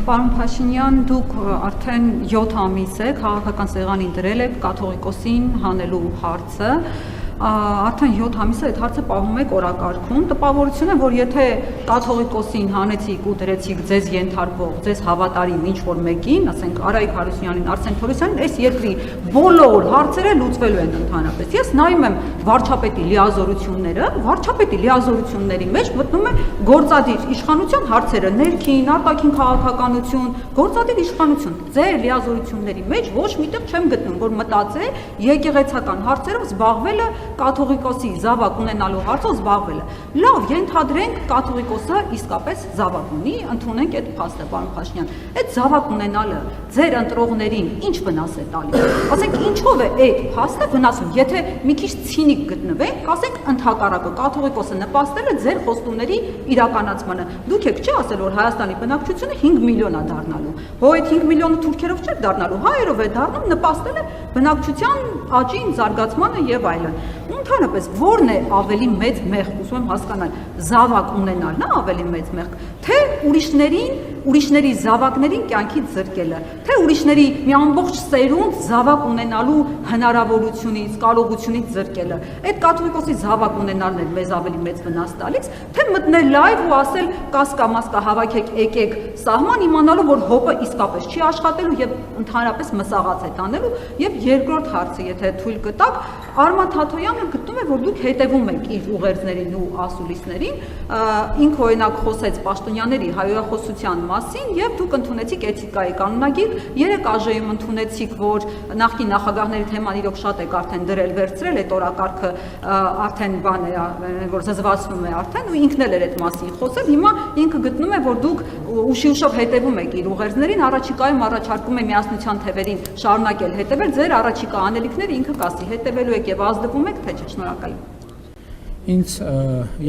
Պարոն Փաշինյան, դուք արդեն 7 ամիս է քաղաքական սեղանին դրել եք կաթողիկոսին հանելու հարցը, արդեն 7 ամիս է այդ հարցը պահում եք օրակարգում, տպավորություն է, որ եթե կաթողիկոսին հանեցիք ու դրեցիք ձեզ ենթարկվող, ձեզ հավատարիմ ինչ-որ մեկին, ասենք Արայիկ Հարությունյանին, Արսեն Թորոսյանին, այս երկրի բոլոր հարցերը լուծվելու են ընդհանրապես։ Ես նայում եմ վարչապետի լիազորությունները, վարչապետի լիազորությունների մեջ մտնում է գործադիր իշխանության հարցերը, ներքին, արտաքին քաղաքականություն, գործադիր իշխանություն։ Ձեր լիազորությունների մեջ ոչ միտեղ չեմ գտնում, որ մտածե եկեղեցական հարցերով զբաղվելը, կաթողիկոսի զավակ ունենալու հարցով զբաղվելը։ Լավ, ենթադրենք կաթողիկոսը իսկապես զավակ ունի, ընդունենք այդ փաստը, պարոն Փաշինյան։ Այդ զավակ ունենալը ձեր ընտրողներին ինչ վնաս է տալիս։ Ասենք ինչով է այդ փաստը վնասում, եթե մի քիչ ցինիկ գտնվենք, ասենք ընդհակառակը կաթողիկոսը նպաստել է ձեր խոստումների իրականացմանը։ Դուք եք չի ասել, որ Հայաստանի բնակչությունը 5 միլիոն է դառնալու։ Հո այդ 5 միլիոնը թուրքերով չէ դառնալու, հայերով է դառնում, նպաստել է բնակչության աճին, զարգացմանը եւ այլն։ Ընդհանրապես ո՞րն է ավելի մեծ մեղք, ուզում եմ հասկանալ, զավակ ունենալն է ավելի մեծ մեղք, թե ուրիշների զավակներին կյանքից զրկելը, թե ուրիշների մի ամբողջ սերունդ զավակ ունենալու հնարավորությունից, կարողությունից զրկելը։ Այդ կաթողիկոսի զավակ ունենալն է մեզ ավելի մեծ վնաս տալիս, թե մտնել լայվ ու ասել կասկա-մասկա հավաքեք, եկեք սահման, իմանալու, որ հոպը իսկապես չի աշխատելու եւ ընդհանրապես մսաղաց է տանելու։ Եվ երկրորդ հարցը, եթե թույլ կտաք, Արման Թաթոյանը գտնում է, որ դուք հետևում եք իր ուղերձներին ու ասուլիսներին, ինքը օրինակ խոսեց պաշտոնյաների հայոյախոսության մասին եւ դուք ընդունեցիք էթիկայի կանոնագիր, 3 ԱԺ-ում ընդունեցիք, որ նախկին նախագահների թեման իրոք շատ եք արդեն դրել վերցրել, այդ օրակարգը արդեն բան է, որ զզվացնում է արդեն ու ինքն էլ էր այդ մասին խոսել, հիմա ինքը գտնում է, որ դուք ուշիուշով հետևում եք իր ուղերձներին, առաջիկայում առաջարկում է միասնության թևերին շարունակել հետևել, ձեր առաջիկա անելիքները ինքը կասի, հետևելու եք եւ ազդվում եք, թե չէ, շնորհակալ։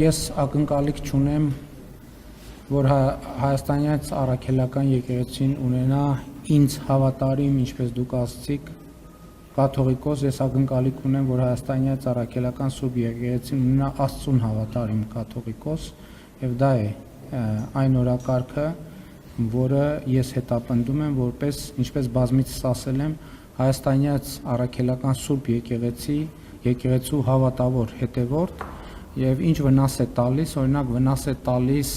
Ես ակնկալիք չունեմ, որ հայաստանյան առաքելական եկեղեցին ունենա ինձ հավատարիմ, ինչպես դուք ասացիք, կաթողիկոս, ես ակնկալիք ունեմ, որ հայաստանյան առաքելական սուրբ եկեղեցին ունենա Աստծուն հավատարիմ կաթողիկոս, եւ դա է այն օրակարգը, որը ես հետապնդում եմ որպես, ինչպես բազմիցս ասել եմ, հայաստանյան առաքելական սուրբ եկեղեցու հավատավոր հետևորդ եւ ինչ վնաս է տալիս, օրինակ վնաս է տալիս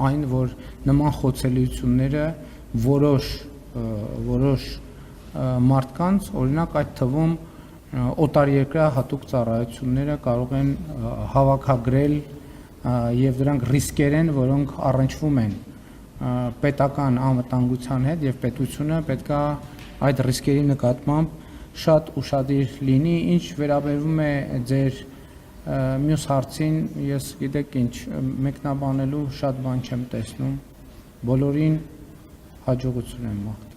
այն, որ նման խոցելիությունները որոշ մարդկանց, օրինակ այդ թվում օտարերկրյա հատուկ ծառայությունները կարող են հավաքագրել եւ դրանք ռիսկեր են, որոնք առնչվում են պետական անվտանգության հետ եւ պետությունը պետքա այդ ռիսկերի նկատմամբ շատ ուշադիր լինի, ինչ վերաբերում է ձեր մյուս հարցին, ես գիտեք ինչ, մեկնաբանելու շատ բան չեմ տեսնում, բոլորին հաջողություն եմ մաղթում։